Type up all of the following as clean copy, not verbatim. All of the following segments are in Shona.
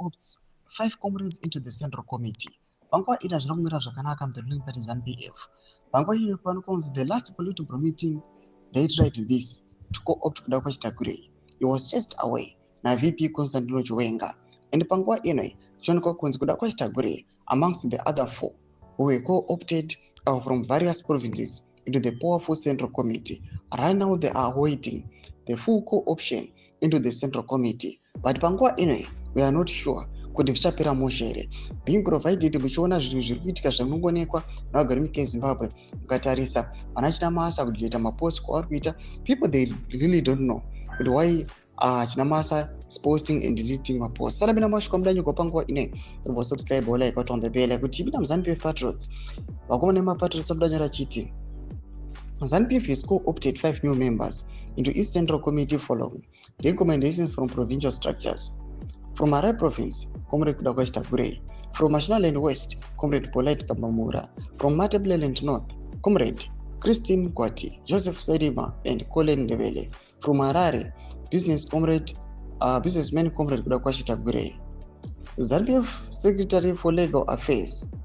opts 5 comrades into the Central Committee. Panguva ina zvinokumira zvakanaka muruling party ZANU-PF. Panguva ino panokonzi the last Politburo meeting they tried this to co-opt kuda kwaChitakure. He was chased away na VP Constantino Chiwenga. And panguva ino kuchonekwa kunzi kuda kwaChitakure amongst the other 4 who were co-opted from various provinces into the powerful Central Committee. Right now they are waiting the full co-option into the Central Committee. But panguva ino we are not sure kuti vichapera moshere. Being provided muchiona zvinhu zviri kuitika zvinongoonekwa navagari munyika yeZimbabwe mukatarisa vana CHAMISA kuita mapost kwavari kuita, people they really don't know kuti why CHAMISA is posting and deleting mapost. Sara mina masvika mudanyiko panguva ine kuti subscribe like what on the bell kuti mina ZANU-PF patriots vakomana nemapatriots abudanyora chiti ZANU-PF has co-opted 5 new members into its Central Committee following recommendations from provincial structures. From Harare Province, Comrade Kuda kwaChitakure. From Mashonaland West, Comrade Politburo. From Matabeleland North, Comrade Christine Kwati, Joseph Sedima, and Colin Ndebele. From Harare, businessman Comrade Kuda kwaChitakure. ZVAITWA Secretary for Legal Affairs,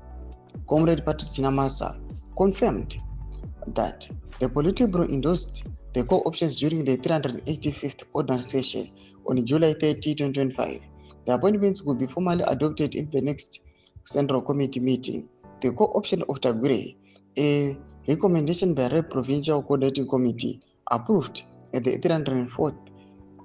Comrade Patrick Chinamasa, confirmed that the Politburo endorsed the co-options during the 385th ordinary session on July 30, 2025. The appointments will be formally adopted in the next Central Committee meeting. The co-option of Tagure, a recommendation by the Provincial Coordinating Committee, approved at the 304th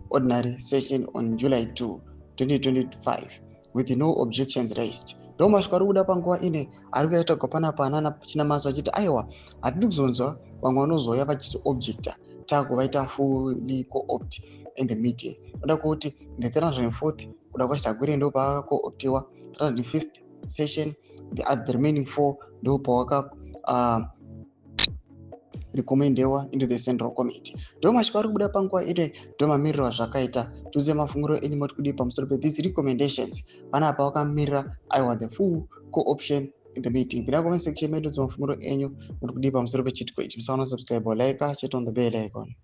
ordinary session on July 2, 2025, with no objections raised. Ndoma shikaruda panguva ine ari kuita kopana panana CHAMISA achiti aiwa hatidi kuzonzwa vamwe vanozoya vachisi objecta takuvaita fully co-opt in the meeting. Oda kuti the 304th kuda kwaChitakure ndo paako-optiwa, 305th session the remaining 4 ndo pawaka recomendewa into the Central Committee. Ndoma shikari kuda panguva ine ndoma miriro zvakaita tuze mafunguro enyu moti kudi pamusoro pe these recommendations panapa wakamirira aiwa the full co-option in the meeting. Bila comment section medu mafunguro enyu moti kudi pamusoro pe chitiko ichi. Musaona subscribe or like, check on the bell icon.